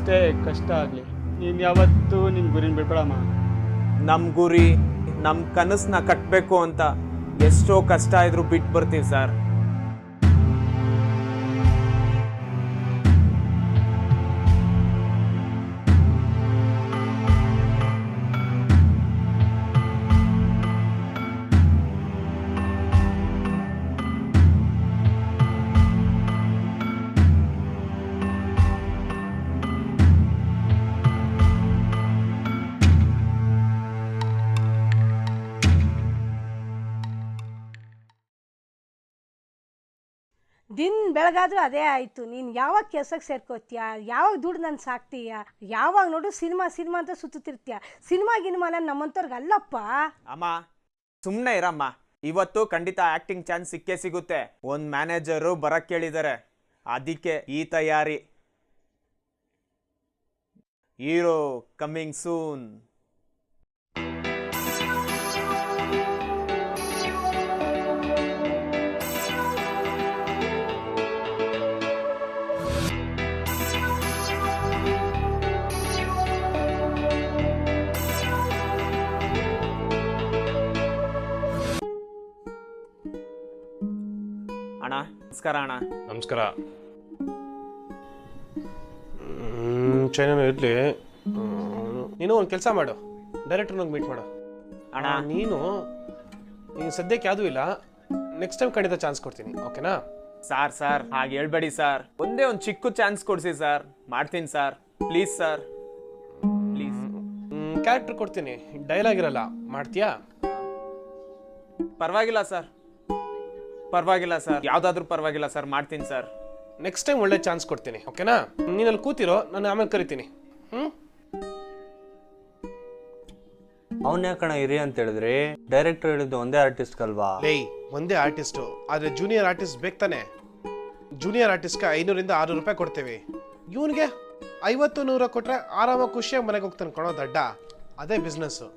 ಎಷ್ಟೇ ಕಷ್ಟ ಆಗಲಿ ನೀನು ಯಾವತ್ತೂ ನಿನ್ನ ಗುರಿನ ಬಿಡ್ಬೇಡಮ್ಮ. ನಮ್ಮ ಗುರಿ ನಮ್ಮ ಕನಸನ್ನ ಕಟ್ಟಬೇಕು ಅಂತ ಎಷ್ಟೋ ಕಷ್ಟ ಇದ್ರೂ ಬಿಟ್ಟು ಬರ್ತೀವಿ ಸರ್. ದಿನ ಬೆಳಗಾದ್ರೂ ಅದೇ ಆಯಿತು. ನೀನು ಯಾವಾಗ ಕೆಲ್ಸಕ್ಕೆ ಸೇರ್ಕೋತೀಯ, ಯಾವಾಗ ದುಡ್ಡು ನಾನು ಸಾಕ್ತೀಯ, ಯಾವಾಗ ನೋಡು ಸಿನಿಮಾ ಸಿನಿಮಾ ಅಂತ ಸುತ್ತಿರ್ತೀಯ. ಸಿನಿಮಾ ಗಿನಿಮಾನ ನಮ್ಮಂಥವ್ರಿಗೆ ಅಲ್ಲಪ್ಪ. ಅಮ್ಮ ಸುಮ್ಮನೆ ಇರಮ್ಮ, ಇವತ್ತು ಖಂಡಿತ ಆಕ್ಟಿಂಗ್ ಚಾನ್ಸ್ ಸಿಕ್ಕೇ ಸಿಗುತ್ತೆ. ಒಂದು ಮ್ಯಾನೇಜರು ಬರಕ್ಕೆ ಕೇಳಿದ್ದಾರೆ, ಅದಕ್ಕೆ ಈ ತಯಾರಿ. Hero coming soon. ಅಣ್ಣ ನಮಸ್ಕಾರ. ಅಣ್ಣ ನಮಸ್ಕಾರ. ಚೈನಾ ಇರಲಿ, ನೀನು ಒಂದು ಕೆಲಸ ಮಾಡು, ಡೈರೆಕ್ಟರ್ನಾಗ ಮೀಟ್ ಮಾಡು. ಅಣ್ಣ ನೀನು ಸದ್ಯಕ್ಕೆ ಯಾವುದೂ ಇಲ್ಲ, ನೆಕ್ಸ್ಟ್ ಟೈಮ್ ಖಂಡಿತ ಚಾನ್ಸ್ ಕೊಡ್ತೀನಿ, ಓಕೆನಾ? ಸರ್ ಹಾಗೆ ಹೇಳ್ಬೇಡಿ ಸರ್, ಒಂದೇ ಒಂದು ಚಿಕ್ಕ ಚಾನ್ಸ್ ಕೊಡಿಸಿ ಸರ್, ಮಾಡ್ತೀನಿ sir, please sir, please. Character ಕೊಡ್ತೀನಿ, ಡೈಲಾಗ್ ಇರಲ್ಲ, ಮಾಡ್ತೀಯಾ? ಪರವಾಗಿಲ್ಲ ಸರ್, ಪರವಾಗಿಲ್ಲ ಸರ್, ಯಾವುದಾದ್ರೂ ಪರವಾಗಿಲ್ಲ ಸರ್, ಮಾಡ್ತೀನಿ ಸರ್. ನೆಕ್ಸ್ಟ್ ಟೈಮ್ ಒಳ್ಳೆ ಚಾನ್ಸ್ ಕೊಡ್ತೀನಿ, ಓಕೆನಾ? ನೀನಲ್ಲಿ ಕೂತಿರೋ, ನಾನು ಆಮೇಲೆ ಕರಿತೀನಿ. ಅವನ್ ಯಾಕಣ ಇರಿ ಅಂತ ಹೇಳಿದ್ರಿ? ಡೈರೆಕ್ಟರ್ ಹೇಳಿದ್ದು ಒಂದೇ ಆರ್ಟಿಸ್ಟ್ ಅಲ್ವಾ? ಲೇ, ಒಂದೇ ಆರ್ಟಿಸ್ಟು, ಆದರೆ ಜೂನಿಯರ್ ಆರ್ಟಿಸ್ಟ್ ಬೇಕು ತಾನೆ? ಜೂನಿಯರ್ ಆರ್ಟಿಸ್ಟ್ಗೆ 500 600 ರೂಪಾಯಿ ಕೊಡ್ತೇವೆ. ಇವನಿಗೆ 50 100 ಕೊಟ್ರೆ ಆರಾಮಾಗಿ ಖುಷಿಯಾಗಿ ಮನೆಗೆ ಹೋಗ್ತಾನೆ ಕಣೋ ದಡ್ಡ. ಅದೇ business.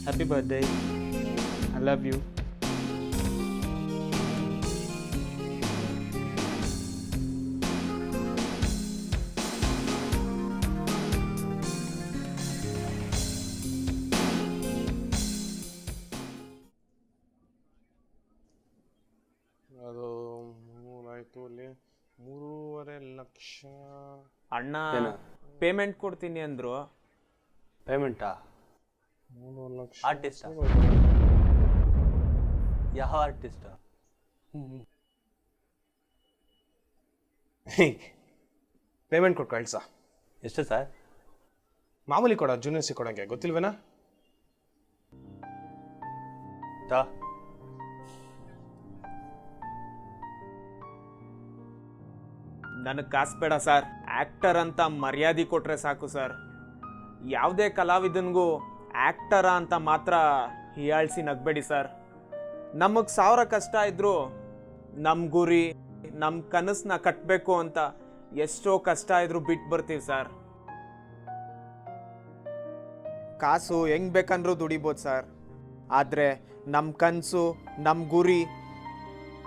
Happy birthday. I love you. ಅದು 3.5 ಲಕ್ಷ. ಅಣ್ಣ ಪೇಮೆಂಟ್ ಕೊಡ್ತೀನಿ ಅಂದ್ರು. ಪೇಮೆಂಟಾ? 3 ಲಕ್ಷ ಆರ್ಟಿಸ್ಟ್? ಯಾವ ಆರ್ಟಿಸ್ಟ್? ಪೇಮೆಂಟ್ ಕೊಟ್ಟು ಕಳ್ಸ. ಎಷ್ಟು ಸರ್? ಮಾಮೂಲಿ ಕೊಡ, ಜೂನಿಯರ್ಸಿ ಕೊಡಂಗೆ ಗೊತ್ತಿಲ್ವೇನಾ? ನನಗೆ ಕಾಸು ಬೇಡ ಸರ್, ಆಕ್ಟರ್ ಅಂತ ಮರ್ಯಾದೆ ಕೊಟ್ರೆ ಸಾಕು ಸರ್. ಯಾವುದೇ ಕಲಾವಿದನಿಗೂ ಆಕ್ಟರ ಅಂತ ಮಾತ್ರ ಹೀಯಾಳಿಸಿ ನಗಬೇಡಿ ಸರ್. ನಮಗೆ 1000 ಕಷ್ಟ ಇದ್ರೂ ನಮ್ಮ ಗುರಿ ನಮ್ಮ ಕನಸನ್ನ ಕಟ್ಟಬೇಕು ಅಂತ ಎಷ್ಟೋ ಕಷ್ಟ ಇದ್ರೂ ಬಿಟ್ಟು ಬರ್ತೀವಿ ಸರ್. ಕಾಸು ಹೆಂಗೆ ಬೇಕಂದ್ರೂ ದುಡಿಬೋದು ಸರ್, ಆದರೆ ನಮ್ಮ ಕನಸು ನಮ್ಮ ಗುರಿ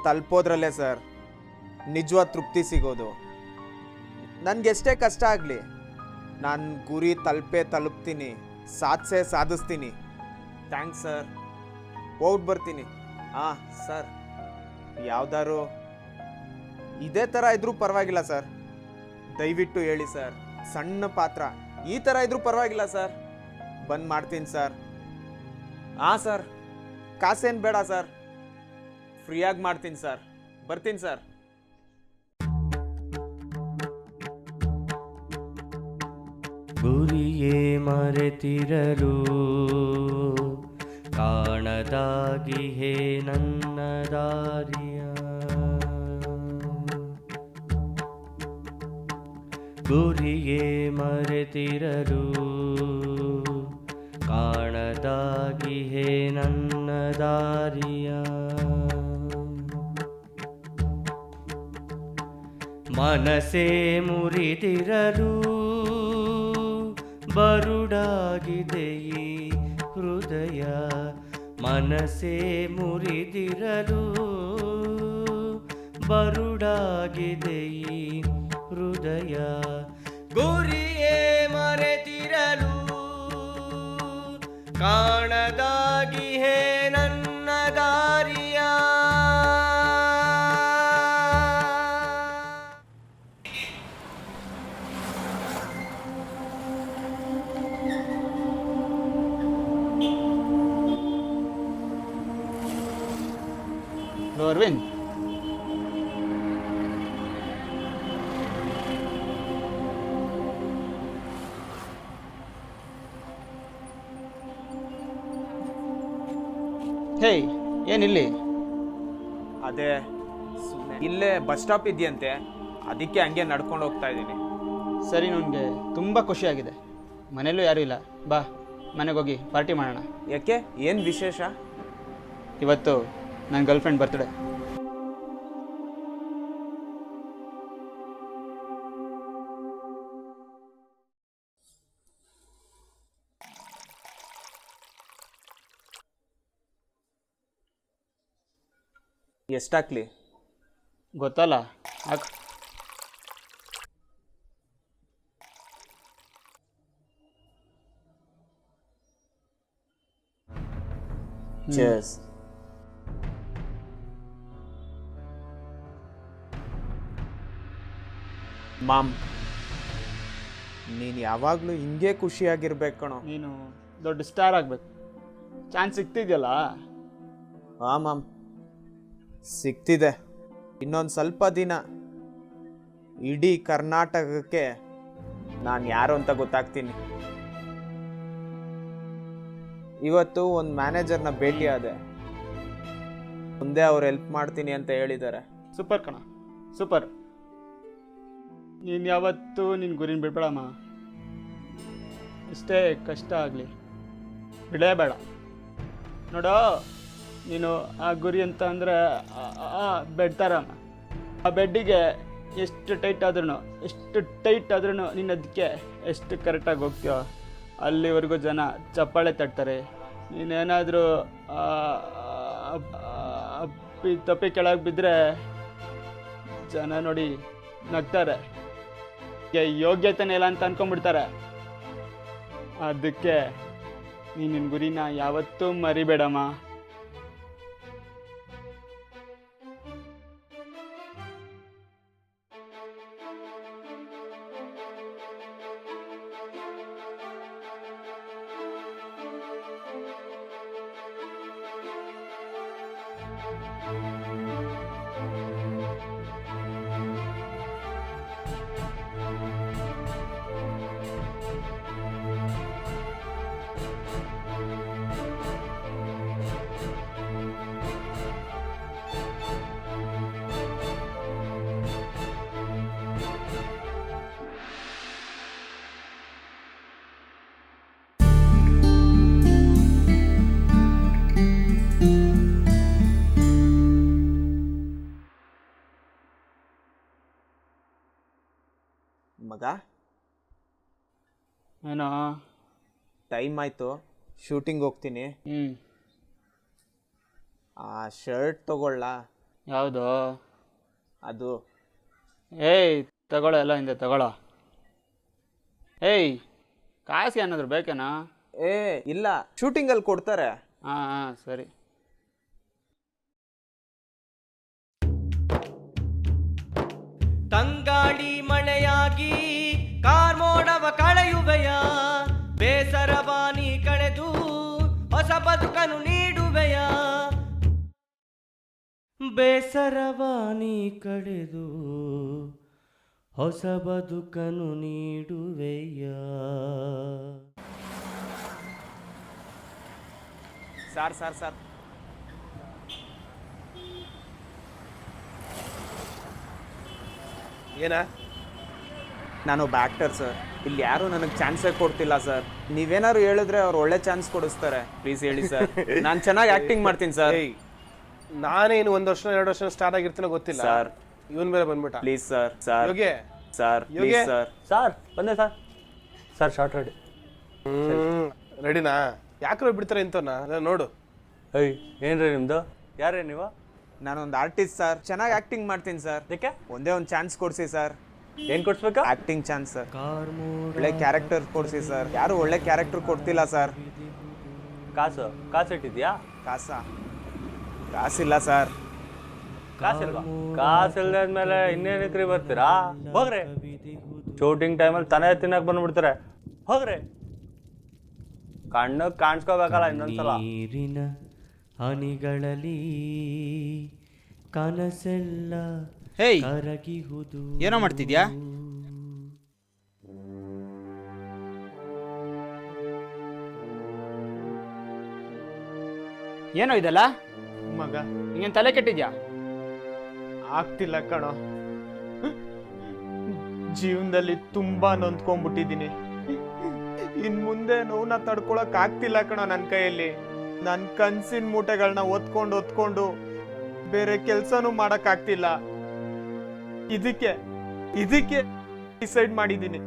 ತಲುಪೋದ್ರಲ್ಲೇ ಸರ್ ನಿಜವಾದ ತೃಪ್ತಿ ಸಿಗೋದು. ನನಗೆಷ್ಟೇ ಕಷ್ಟ ಆಗಲಿ ನಾನು ಗುರಿ ತಲುಪ್ತೀನಿ, ಸಾಧಿಸ್ತೀನಿ. ಥ್ಯಾಂಕ್ಸ್ ಸರ್, ಹೋಗ್ಬಿಟ್ಟು ಬರ್ತೀನಿ. ಹಾಂ ಸರ್, ಯಾವ್ದಾರು ಇದೇ ಥರ ಇದ್ರೂ ಪರವಾಗಿಲ್ಲ ಸರ್, ದಯವಿಟ್ಟು ಹೇಳಿ ಸರ್. ಸಣ್ಣ ಪಾತ್ರ ಈ ಥರ ಇದ್ರೂ ಪರವಾಗಿಲ್ಲ ಸರ್, ಬಂದು ಮಾಡ್ತೀನಿ ಸರ್. ಹಾಂ ಸರ್, ಕಾಸೇನು ಬೇಡ ಸರ್, ಫ್ರೀಯಾಗಿ ಮಾಡ್ತೀನಿ ಸರ್, ಬರ್ತೀನಿ ಸರ್. ಗುರಿಯೇ ಮರೆತಿರಲು ಕಾಣದಾಗಿಹೇ ನನ್ನ ದಾರಿಯ ಗುರಿಯೇ ಮರೆತಿರಲು ಕಾಣದಾಗಿಹೇ ನನ್ನ ದಾರಿಯ ಮನಸೇ ಮುರಿದಿರಲು ಬರುಡಾಗಿದೆ ಈ ಹೃದಯ ಮನಸೇ ಮುರಿದಿರಲು ಬರುಡಾಗಿದೆ ಈ ಹೃದಯ ಗುರಿಯೇ ಮರೆತಿರಲು ಕಾಣದಾಗಿಹೇ ನನ್ನ ದಾರಿಯ ಹಲೋ ಅರವಿಂದ್, ಹೇಯ್ ಏನಿಲ್ಲಿ? ಅದೇ ಇಲ್ಲೇ ಬಸ್ ಸ್ಟಾಪ್ ಇದೆಯಂತೆ, ಅದಕ್ಕೆ ಹಂಗೆ ನಡ್ಕೊಂಡು ಹೋಗ್ತಾ ಇದ್ದೀನಿ. ಸರಿ, ನನಗೆ ತುಂಬ ಖುಷಿಯಾಗಿದೆ. ಮನೇಲೂ ಯಾರೂ ಇಲ್ಲ, ಬಾ ಮನೆಗೆ ಹೋಗಿ ಪಾರ್ಟಿ ಮಾಡೋಣ. ಯಾಕೆ, ಏನು ವಿಶೇಷ? ಇವತ್ತು ನನ್ನ ಗರ್ಲ್ಫ್ರೆಂಡ್ ಬರ್ತ್ಡೇ. ಎಷ್ಟಾಕ್ಲಿ? ಗೊತ್ತಲ್ಲ, ಹಾಕ್. Cheers. ಮಾಮ್, ನೀನು ಯಾವಾಗಲೂ ಹಿಂಗೆ ಖುಷಿಯಾಗಿರ್ಬೇಕು ಕಣೋ. ನೀನು ದೊಡ್ಡ ಸ್ಟಾರ್ ಆಗಬೇಕು. ಚಾನ್ಸ್ ಸಿಗ್ತಿದೆಯಲ್ಲ. ಹಾಂ ಮಾಮ್, ಸಿಗ್ತಿದೆ. ಇನ್ನೊಂದು ಸ್ವಲ್ಪ ದಿನ ಇಡೀ ಕರ್ನಾಟಕಕ್ಕೆ ನಾನು ಯಾರು ಅಂತ ಗೊತ್ತಾಗ್ತೀನಿ. ಇವತ್ತು ಒಂದು ಮ್ಯಾನೇಜರ್ನ ಭೇಟಿ ಆದೆ, ಮುಂದೆ ಅವ್ರು ಹೆಲ್ಪ್ ಮಾಡ್ತೀನಿ ಅಂತ ಹೇಳಿದ್ದಾರೆ. ಸೂಪರ್ ಕಣ, ಸೂಪರ್. ನೀನು ಯಾವತ್ತೂ ನಿನ್ನ ಗುರಿನ ಬಿಡಬೇಡಮ್ಮ. ಎಷ್ಟೇ ಕಷ್ಟ ಆಗಲಿ ಬಿಡೇಬೇಡ. ನೋಡೋ, ನೀನು ಆ ಗುರಿ ಅಂತ ಅಂದರೆ ಬೆಡ್ ಥರಮ್ಮ. ಆ ಬೆಡ್ಡಿಗೆ ಎಷ್ಟು ಟೈಟ್ ಆದ್ರೂ ನೀನು ಅದಕ್ಕೆ ಎಷ್ಟು ಕರೆಕ್ಟಾಗಿ ಹೋಗ್ತೀಯೋ ಅಲ್ಲಿವರೆಗೂ ಜನ ಚಪ್ಪಾಳೆ ತಟ್ತಾರೆ. ನೀನೇನಾದರೂ ತಪ್ಪಿ ಕೆಳಗೆ ಬಿದ್ದರೆ ಜನ ನೋಡಿ ನಗ್ತಾರೆ, ಯೋಗ್ಯತೆನೇ ಇಲ್ಲ ಅಂತ ಅನ್ಕೊಂಡ್ಬಿಡ್ತಾರೆ. ಅದಕ್ಕೆ ನೀನು ನಿನ್ನ ಗುರಿನ ಯಾವತ್ತೂ ಮರಿಬೇಡಮ್ಮ. ಮಗ, ಏನೋ ಟೈಮ್ ಆಯಿತು, ಶೂಟಿಂಗ್ ಹೋಗ್ತೀನಿ. ಆ ಶರ್ಟ್ ತಗೊಳ್ಳ? ಯಾವುದು? ಅದು. ಏಯ್ ತಗೊಳ್ಳೋ, ಎಲ್ಲ ಹಿಂದೆ ತಗೊಳ್ಳೋ. ಏಯ್, ಕಾಸು ಏನಾದರೂ ಬೇಕೇನಾ? ಏ ಇಲ್ಲ, ಶೂಟಿಂಗಲ್ಲಿ ಕೊಡ್ತಾರೆ. ಹಾಂ ಸರಿ. ತಂಗಾಳಿ ಮಳೆಯಾಗಿ ಕಾರ್ಮೋಡವ ಕಳೆಯುವೆಯ ಬೇಸರವಾನಿ ಕಳೆದು ಹೊಸ ಬದುಕನು ನೀಡುವೆಯ ಬೇಸರವಾನಿ ಕಳೆದು ಹೊಸ ಬದುಕನು ನೀಡುವೆಯ. ಸರ್ ಸರ್ ಸರ್ ಏನ ನಾನೊಬ್ಬ ಆ್ಯಕ್ಟರ್ ಸರ್. ಇಲ್ಲಿ ಯಾರೂ ನನಗೆ ಚಾನ್ಸೇ ಕೊಡ್ತಿಲ್ಲ ಸರ್. ನೀವೇನಾದ್ರು ಹೇಳಿದ್ರೆ ಅವ್ರು ಒಳ್ಳೆ ಚಾನ್ಸ್ ಕೊಡಿಸ್ತಾರೆ. ಪ್ಲೀಸ್ ಹೇಳಿ ಸರ್. ನಾನು ಚೆನ್ನಾಗಿ ಆ್ಯಕ್ಟಿಂಗ್ ಮಾಡ್ತೀನಿ ಸರ್. ಏಯ್ ನಾನೇನು 1 ವರ್ಷ 2 ವರ್ಷ ಸ್ಟಾರ್ಟ್ ಆಗಿರ್ತೀನೋ ಗೊತ್ತಿಲ್ಲ ಸರ್ ಇವನ್ ಬೇರೆ ಬಂದ್ಬಿಟ್ಟ. Please sir. Sir Yogi sir Yogi. Please sir. Sir ಬಂದೆ ಸರ್. Sir short ready. ರೆಡಿನಾ? ಯಾಕ್ರೋ ಬಿಡ್ತಾರೆ ಇಂಥವ್ನ ನೋಡು. ಏಯ್ ಏನ್ರಿ ನಿಮ್ದು? ಯಾರೇ ನೀವು? ನಾನೊಂದು ಆರ್ಟಿಸ್ಟ್ ಸರ್. ಚೆನ್ನಾಗಿ ಆ್ಯಕ್ಟಿಂಗ್ ಮಾಡ್ತೀನಿ ಸರ್. ಅದಕ್ಕೆ ಒಂದೇ ಒಂದು ಚಾನ್ಸ್ ಕೊಡಿಸಿ ಸರ್. ಏನು ಕೊಡ್ಸ್ಬೇಕಾ? Acting chance sir. ಒಳ್ಳೆ ಕ್ಯಾರೆಕ್ಟರ್ ಕೊಡಿಸಿ ಸರ್. ಯಾರು ಒಳ್ಳೆ ಕ್ಯಾರೆಕ್ಟರ್ ಕೊಡ್ತಿಲ್ಲ ಸರ್. ಕಾಸು ಇಟ್ಟಿದ್ಯಾ? ಕಾಸಿಲ್ಲ ಸರ್. ಕಾಸಿಲ್ವಾ? ಕಾಸು ಇಲ್ದಾದ್ಮೇಲೆ ಇನ್ನೇನಕ್ರಿ ಬರ್ತೀರಾ? ಹೋಗ್ರಿ. ಶೂಟಿಂಗ್ ಟೈಮಲ್ಲಿ ತನೇ ತಿನ್ನಕ್ ಬಂದ್ಬಿಡ್ತಾರೆ. ಹೋಗ್ರಿ. ಕಣ್ಣು ಕಾಣಿಸ್ಕೋಬೇಕಲ್ಲ ಇನ್ನೊಂದ್ಸಲ. ನೀರಿನ ಹನಿಗಳಲ್ಲಿ ಕನಸೆಲ್ಲ ಹೇಯ್ ಕರಗಿಹುದು. ಏನೋ ಮಾಡ್ತಿದ್ಯಾ? ಏನೋ ಇದೆಲ್ಲ? ಮಗ ನಿಂಗೇನು ತಲೆ ಕೆಟ್ಟಿದ್ಯಾ? ಆಗ್ತಿಲ್ಲ ಕಣೋ. ಜೀವನದಲ್ಲಿ ತುಂಬಾ ನೊಂದ್ಕೊಂಡ್ಬಿಟ್ಟಿದ್ದೀನಿ. ಇನ್ ಮುಂದೆ ನೋವನ್ನ ತಡ್ಕೊಳಕ್ ಆಗ್ತಿಲ್ಲ ಕಣೋ ನನ್ನ ಕೈಯಲ್ಲಿ. ನನ್ನ ಕನ್ಸಿನ ಮೂಟೆಗಳನ್ನ ಒತ್ಕೊಂಡು ಬೇರೆ ಕೆಲ್ಸನೂ ಮಾಡಕ್ ಆಗ್ತಿಲ್ಲ. ಇದಕ್ಕೆ ಡಿಸೈಡ್ ಮಾಡಿದ್ದೀನಿ,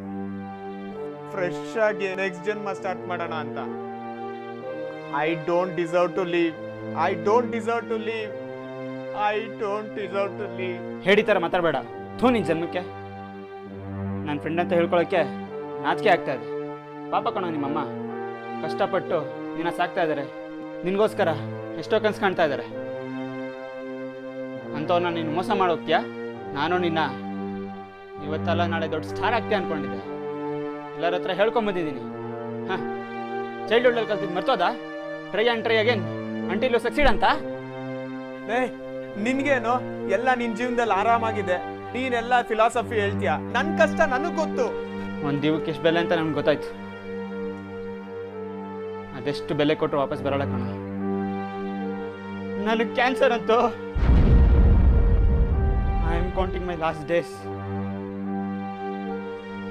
ಫ್ರೆಶ್ ಆಗಿ ನೆಕ್ಸ್ಟ್ ಜನ್ಮ ಸ್ಟಾರ್ಟ್ ಮಾಡೋಣ ಅಂತ. I don't deserve to live. ಹೇಳಿ ಥರ ಮಾತಾಡಬೇಡ. ಥೂ ನಿನ್ನ ಜನ್ಮಕ್ಕೆ. ನನ್ನ ಫ್ರೆಂಡ್ ಅಂತ ಹೇಳ್ಕೊಳಕ್ಕೆ ನಾಚಿಕೆ ಆಗ್ತಾ ಇದೆ. ಪಾಪ ಕಣೋ ನಿಮ್ಮಮ್ಮ ಕಷ್ಟಪಟ್ಟು ನಿನ್ನ ಸಾಕ್ತಾ ಇದ್ದಾರೆ. ನಿನಗೋಸ್ಕರ ಎಷ್ಟೋ ಕನ್ಸು ಕಾಣ್ತಾ ಇದ್ದಾರೆ. ಅಂಥವ್ರನ್ನ ನೀನು ಮೋಸ ಮಾಡೋಗ್ತೀಯಾ? ನಾನು ನಿನ್ನ ಇವತ್ತಲ್ಲ ನಾಳೆ ದೊಡ್ಡ ಸ್ಟಾರ್ ಆಗ್ತೀಯ ಅಂದ್ಕೊಂಡಿದ್ದೆ. ಎಲ್ಲರ ಹತ್ರ ಹೇಳ್ಕೊಂಬಂದಿದ್ದೀನಿ. ಹಾಂ, ಚೈಲ್ಡ್ಹುಡ್ಡಲ್ಲಿ ಕಲ್ತಿದ್ದು ಮರ್ತೋದಾ? Try again until you succeed ಅಂತ. ನಿನ್ಗೇನು ಎಲ್ಲ ನಿನ್ ಜೀವನದಲ್ಲಿ ಆರಾಮಾಗಿದೆ. ನೀನೆಲ್ಲ ಫಿಲಾಸಫಿ ಹೇಳ್ತೀಯ. ನನ್ ಕಷ್ಟ ನನಗ್ ಗೊತ್ತು. ಒಂದು ಜೀವಕ್ಕೆ ಎಷ್ಟು ಬೆಲೆ ಅಂತ ನಮ್ಗೆ ಗೊತ್ತಾಯ್ತು. ಅದೆಷ್ಟು ಬೆಲೆ ಕೊಟ್ಟರು ವಾಪಸ್ ಬರೋಲ್ಲ ಕಣ. ನನಗೆ ಕ್ಯಾನ್ಸರ್ ಅಂತೂ I am counting my last days.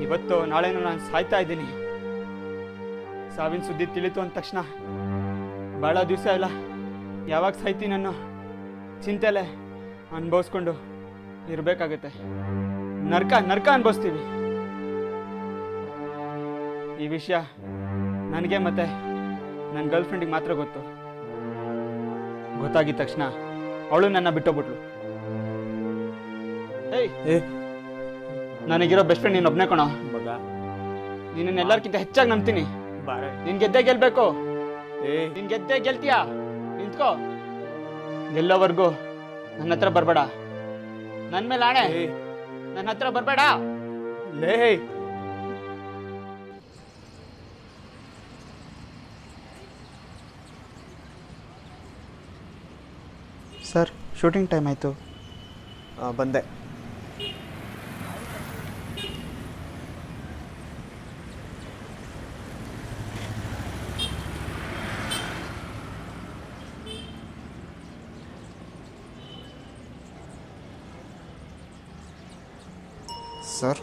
ಇವತ್ತು ನಾಳೆನೂ ನಾನು ಸಾಯ್ತಾ ಇದ್ದೀನಿ. ಸಾವಿನ ಸುದ್ದಿ ತಿಳಿತು ಅಂದ ತಕ್ಷಣ ಭಾಳ ದಿವಸ ಇಲ್ಲ, ಯಾವಾಗ ಸಾಯ್ತೀನಿ ಅನ್ನೋ ಚಿಂತೆಲೆ ಅನುಭವಿಸ್ಕೊಂಡು ಇರಬೇಕಾಗತ್ತೆ. ನರ್ಕ ಅನುಭವಿಸ್ತೀವಿ. ಈ ವಿಷಯ ನನಗೆ ಮತ್ತೆ ನನ್ನ ಗರ್ಲ್ ಫ್ರೆಂಡಿಗೆ ಮಾತ್ರ ಗೊತ್ತು. ಗೊತ್ತಾಗಿದ ತಕ್ಷಣ ಅವಳು ನನ್ನ ಬಿಟ್ಟೋಗ್ಬಿಟ್ಲು. ಏಯ್, ನನಗಿರೋ ಬೆಸ್ಟ್ ಫ್ರೆಂಡ್ ನೀನು ಒಬ್ಬನೇ ಕಣೋ. ಮಗ ನಿನ್ನ ಎಲ್ಲರಿಗಿಂತ ಹೆಚ್ಚಾಗಿ ನಂಬ್ತೀನಿ. ನೀನ್ ಗೆದ್ದೇ ಗೆಲ್ಬೇಕು. ನೀನ್ ಗೆದ್ದೇ ಗೆಲ್ತೀಯಾ? ನಿಂತ್ಕೋ. ಗೆಲ್ಲೋವರೆಗೂ ನನ್ನ ಹತ್ರ ಬರಬೇಡ. ನನ್ನ ಮೇಲೆ ಆಣೆ, ನನ್ನ ಹತ್ರ ಬರಬೇಡ. ಲೇ ಸರ್, ಶೂಟಿಂಗ್ ಟೈಮ್ ಆಯಿತು. ಬಂದೆ. ಸರ್,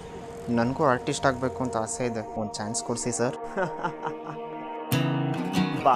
ನನಗೂ ಆರ್ಟಿಸ್ಟ್ ಆಗಬೇಕು ಅಂತ ಆಸೆ ಇದೆ. ಒಂದು ಚಾನ್ಸ್ ಕೊಡಿಸಿ ಸರ್. ಬಾ.